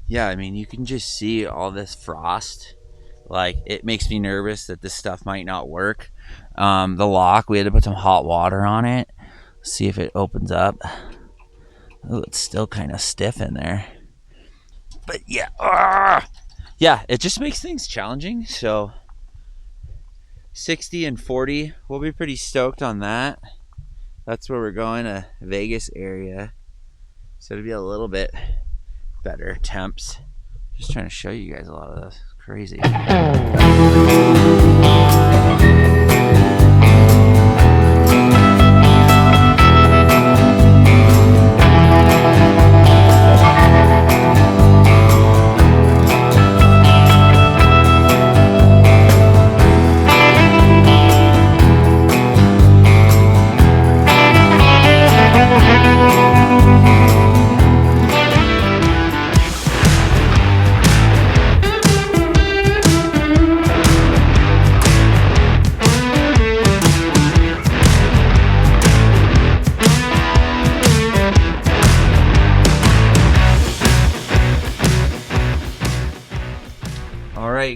yeah, I mean, you can just see all this frost. Like, it makes me nervous that this stuff might not work. The lock, we had to put some hot water on it. See if it opens up. Oh, it's still kind of stiff in there. But yeah, yeah, it just makes things challenging. So 60 and 40, we'll be pretty stoked on that. That's where we're going, to Vegas area. So it'll be a little bit better temps. Just trying to show you guys a lot of this. Crazy.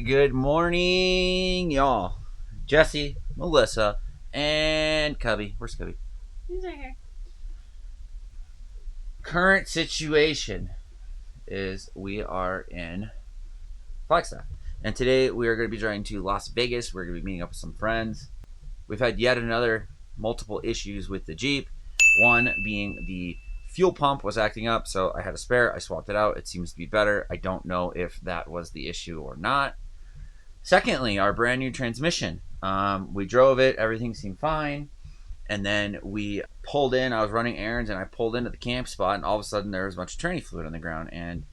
Good morning, y'all. Jesse, Melissa, and Cubby. Where's Cubby? He's right here. Current situation is we are in Flagstaff. And today we are going to be driving to Las Vegas. We're going to be meeting up with some friends. We've had yet another multiple issues with the Jeep. One being the fuel pump was acting up, so I had a spare. I swapped it out. It seems to be better. I don't know if that was the issue or not. Secondly, our brand new transmission. We drove it, everything seemed fine, and then we pulled in. I was running errands, and I pulled into the camp spot, and all of a sudden there was a bunch of tranny fluid on the ground, and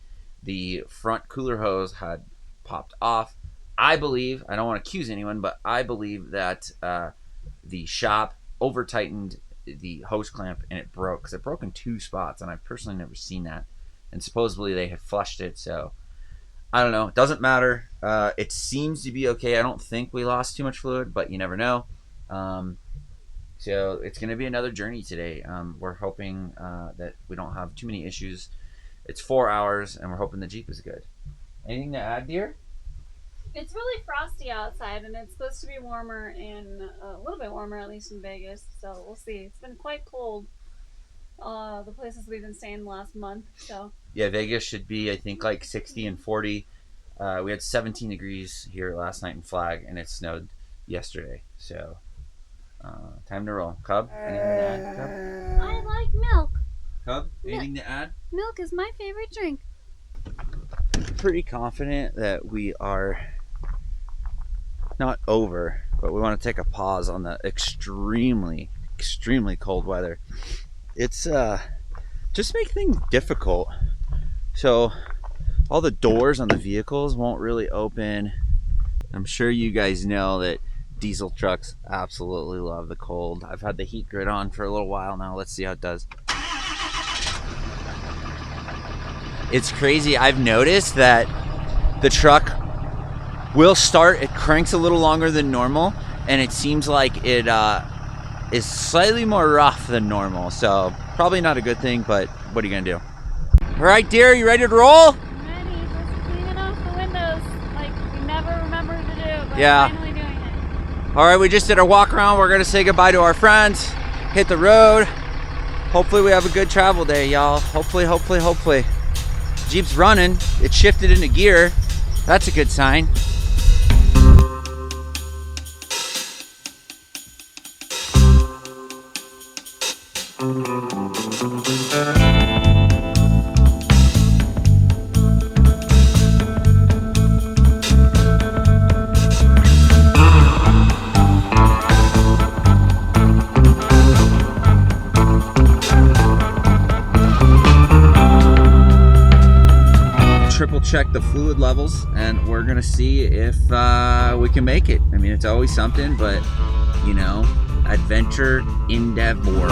the front cooler hose had popped off. I believe, I don't want to accuse anyone, but I believe that the shop over-tightened the hose clamp, and it broke, because it broke in two spots, and I've personally never seen that, and supposedly they had flushed it, so I don't know. It doesn't matter. It seems to be okay. I don't think we lost too much fluid, but you never know. So it's going to be another journey today. We're hoping that we don't have too many issues. It's 4 hours, and we're hoping the Jeep is good. Anything to add, dear? It's really frosty outside, and it's supposed to be warmer a little bit warmer, at least in Vegas. So we'll see. It's been quite cold. The places we've been staying the last month. So yeah, Vegas should be, I think, like 60 and 40. We had 17 degrees here last night in Flag, and it snowed yesterday. So time to roll. Cub, anything to add? Cub? I like milk. Cub, anything to add? Milk is my favorite drink. Pretty confident that we are not over, but we want to take a pause on the extremely cold weather. It's just make things difficult. So all the doors on the vehicles won't really open. I'm sure you guys know that diesel trucks absolutely love the cold. I've had the heat grid on for a little while now. Let's see how it does. It's crazy. I've noticed that the truck will start, it cranks a little longer than normal, and it seems like it is slightly more rough than normal. So probably not a good thing, but what are you gonna do? All right, dear, you ready to roll? I'm ready. Just cleaning off the windows like we never remembered to do, but Yeah. I'm finally doing it. All right, we just did our walk around. We're gonna say goodbye to our friends, hit the road. Hopefully we have a good travel day, y'all. Hopefully. Jeep's running. It shifted into gear. That's a good sign. Triple check the fluid levels, and we're gonna see if we can make it. I mean, it's always something, but you know, adventure endeavor.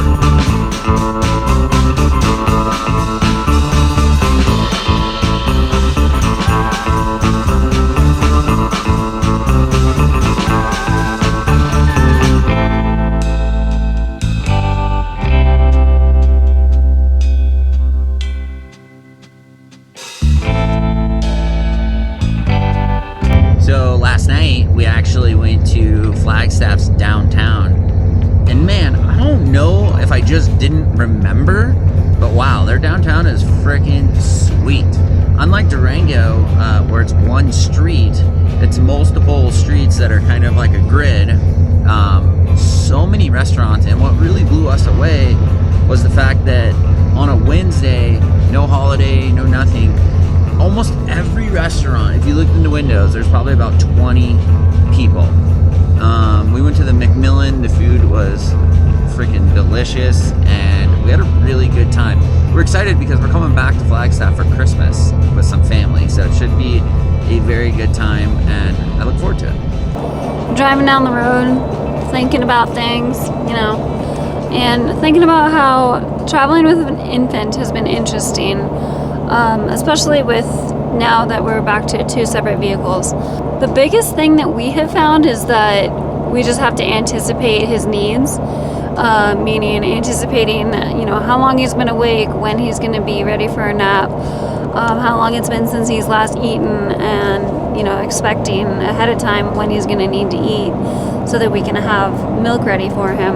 night, we actually went to Flagstaff's downtown. And man, I don't know if I just didn't remember, but wow, their downtown is freaking sweet. Unlike Durango, where it's one street, it's multiple streets that are kind of like a grid. So many restaurants, and what really blew us away was the fact that on a Wednesday, no holiday, no nothing, almost every restaurant, if you looked in the windows, there's probably about 20 people. We went to the McMillan. The food was freaking delicious, and we had a really good time. We're excited because we're coming back to Flagstaff for Christmas with some family, so it should be a very good time, and I look forward to it. Driving down the road, thinking about things, you know, and thinking about how traveling with an infant has been interesting, especially with now that we're back to 2 separate vehicles. The biggest thing that we have found is that we just have to anticipate his needs, meaning anticipating, you know, how long he's been awake, when he's going to be ready for a nap, how long it's been since he's last eaten, and, you know, expecting ahead of time when he's going to need to eat so that we can have milk ready for him.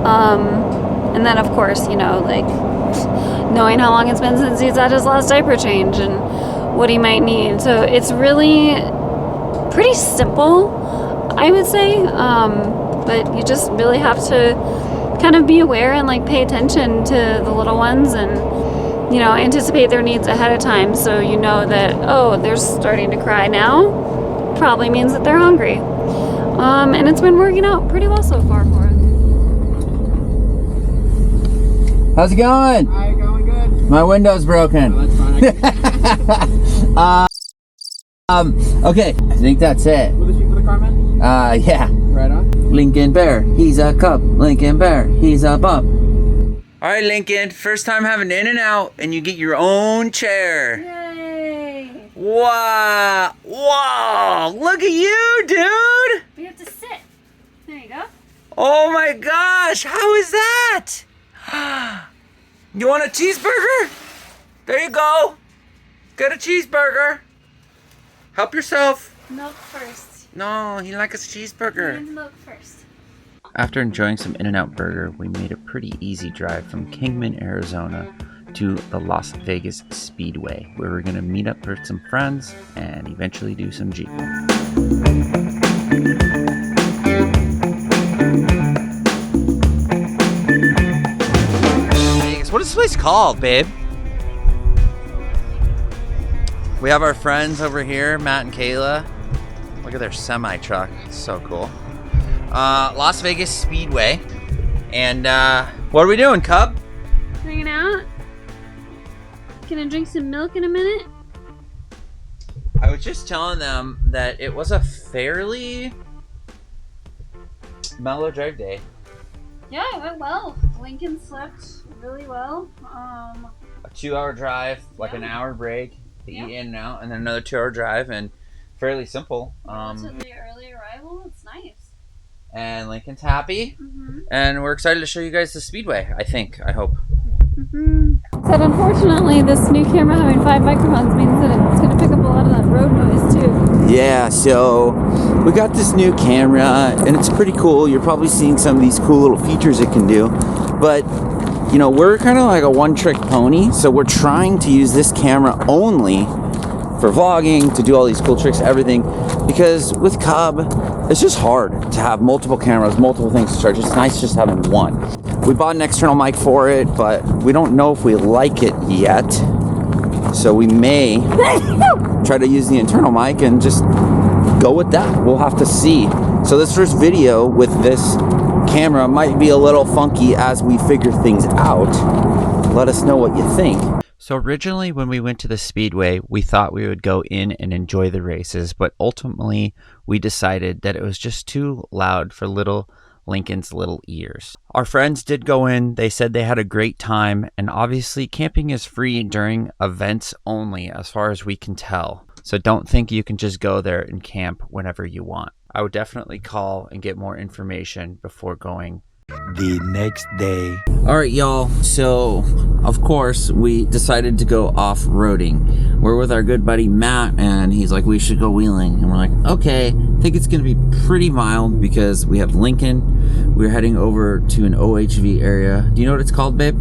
And then, of course, you know, like knowing how long it's been since he's had his last diaper change and what he might need. So it's really pretty simple, I would say, but you just really have to kind of be aware and like pay attention to the little ones and, you know, anticipate their needs ahead of time, so you know that, oh, they're starting to cry now, probably means that they're hungry. And it's been working out pretty well so far for us. How's it going? Hi, going good. My window's broken. Oh, that's fine. Okay, I think that's it. Will this be for the car, man? Yeah. Right on. Lincoln Bear, he's a cub. Lincoln Bear, he's a bub. All right, Lincoln, first time having In-N-Out, and you get your own chair. Yay! Wow, wow, look at you, dude. We have to sit. There you go. Oh my gosh, how is that? You want a cheeseburger? There you go. Get a cheeseburger. Help yourself. Milk first. No, he likes a cheeseburger. Milk first. After enjoying some In-N-Out burger, we made a pretty easy drive from Kingman, Arizona to the Las Vegas Speedway, where we're going to meet up with some friends and eventually do some Jeep. Vegas, what is this place called, babe? We have our friends over here, Matt and Kayla. Look at their semi-truck, it's so cool. Las Vegas Speedway. And what are we doing, Cub? Hanging out. Gonna drink some milk in a minute. I was just telling them that it was a fairly mellow drive day. Yeah, it went well. Lincoln slept really well. A 2-hour drive, like Yeah. an hour break to Yeah. eat in and out, and then another 2-hour drive, and fairly simple. Relatively early arrival. It's nice. And Lincoln's happy, Mm-hmm. and we're excited to show you guys the Speedway, I hope. Mm-hmm. Said unfortunately, this new camera having 5 microphones means that it's going to pick up a lot of that road noise too. Yeah, so we got this new camera, and it's pretty cool. You're probably seeing some of these cool little features it can do, but you know, we're kind of like a one-trick pony, so we're trying to use this camera only for vlogging, to do all these cool tricks, everything, because with Cub, it's just hard to have multiple cameras, multiple things to charge. It's nice just having one. We bought an external mic for it, but we don't know if we like it yet, so we may try to use the internal mic and just go with that. We'll have to see. So this first video with this camera might be a little funky as we figure things out. Let us know what you think. So originally when we went to the Speedway, we thought we would go in and enjoy the races, but ultimately we decided that it was just too loud for little Lincoln's little ears. Our friends did go in, they said they had a great time, and obviously camping is free during events only as far as we can tell. So don't think you can just go there and camp whenever you want. I would definitely call and get more information before going. the next day. All right, y'all. So, of course, we decided to go off-roading. We're with our good buddy Matt, and he's like, we should go wheeling. And we're like, okay. I think it's going to be pretty mild because we have Lincoln. We're heading over to an OHV area. Do you know what it's called, babe?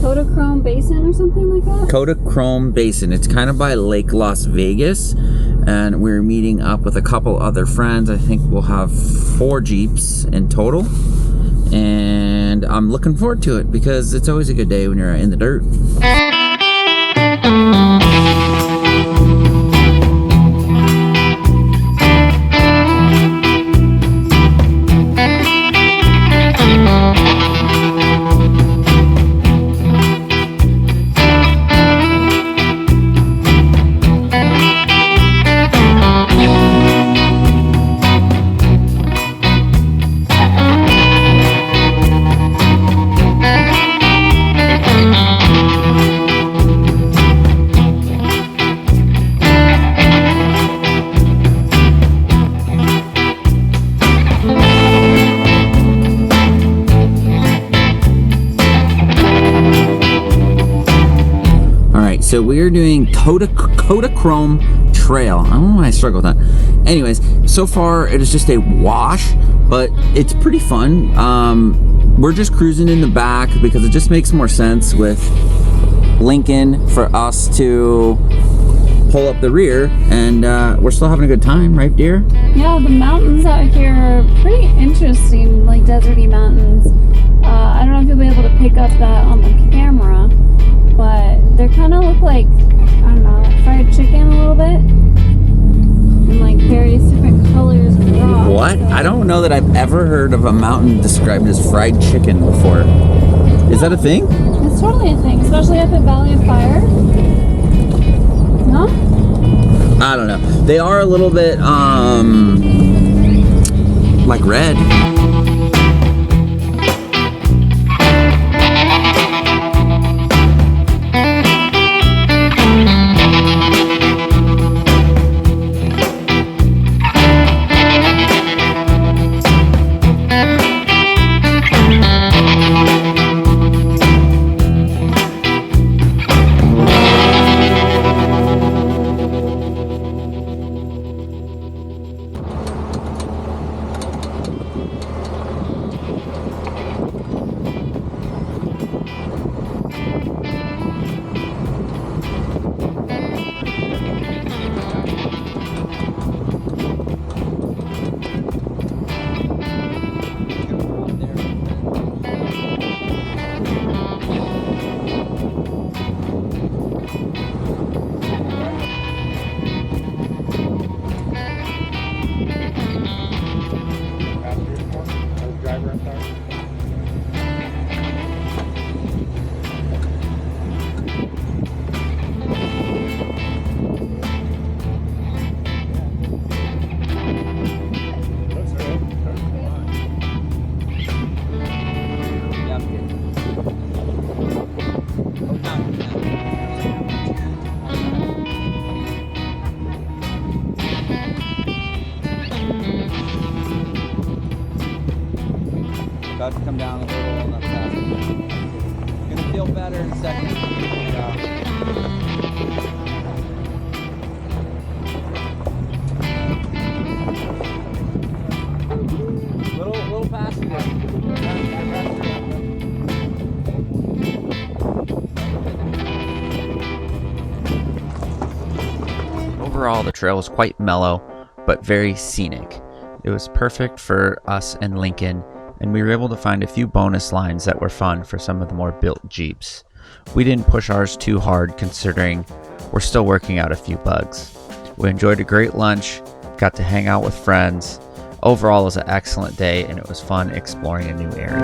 Kodachrome Basin or something like that? Kodachrome Basin. It's kind of by Lake Las Vegas, and we're meeting up with a couple other friends. I think we'll have 4 Jeeps in total, and I'm looking forward to it because it's always a good day when you're in the dirt. So we are doing Kodachrome Trail. I don't know why I struggle with that. Anyways, so far it is just a wash, but it's pretty fun. We're just cruising in the back because it just makes more sense with Lincoln for us to pull up the rear, and we're still having a good time, right, dear? Yeah, the mountains out here are pretty interesting, like deserty mountains. I don't know if you'll be able to pick up that on the camera, but they kind of look like, I don't know, like fried chicken a little bit. And like various different colors of rock. What? So. I don't know that I've ever heard of a mountain described as fried chicken before. Is that a thing? It's totally a thing, especially up at Valley of Fire. No? I don't know. They are a little bit, like red. About to come down a little, not fast. Gonna feel better in a second. Little past it. Overall, the trail was quite mellow, but very scenic. It was perfect for us and Lincoln, and we were able to find a few bonus lines that were fun for some of the more built Jeeps. We didn't push ours too hard considering we're still working out a few bugs. We enjoyed a great lunch, got to hang out with friends. Overall, it was an excellent day, and it was fun exploring a new area.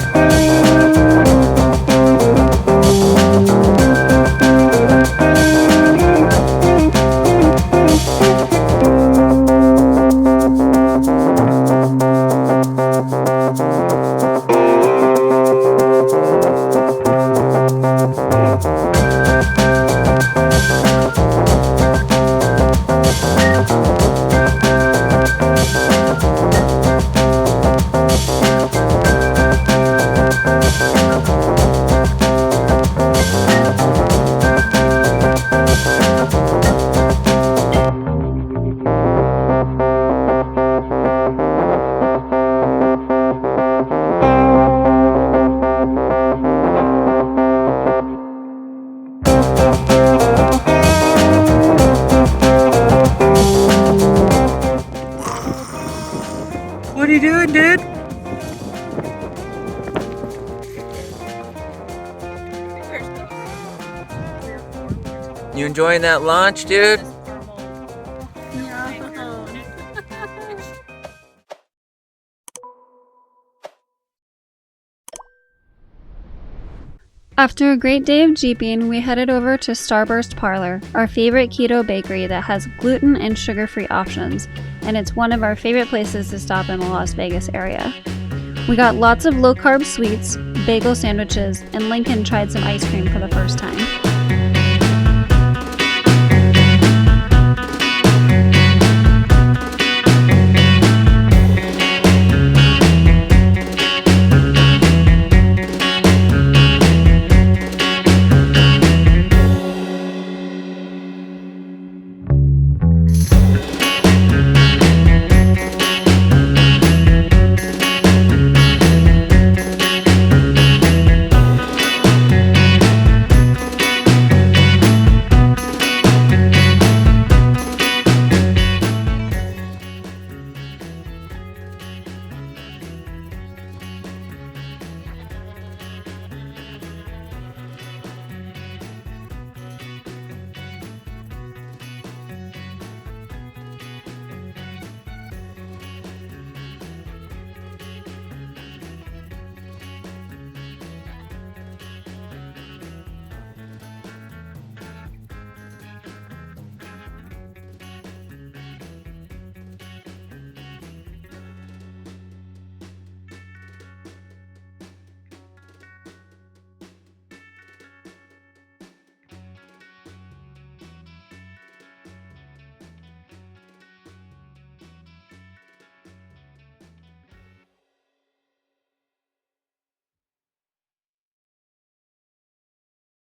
dude? You enjoying that launch, dude? After a great day of jeeping, we headed over to Starburst Parlor, our favorite keto bakery that has gluten and sugar-free options, and it's one of our favorite places to stop in the Las Vegas area. We got lots of low-carb sweets, bagel sandwiches, and Lincoln tried some ice cream for the first time.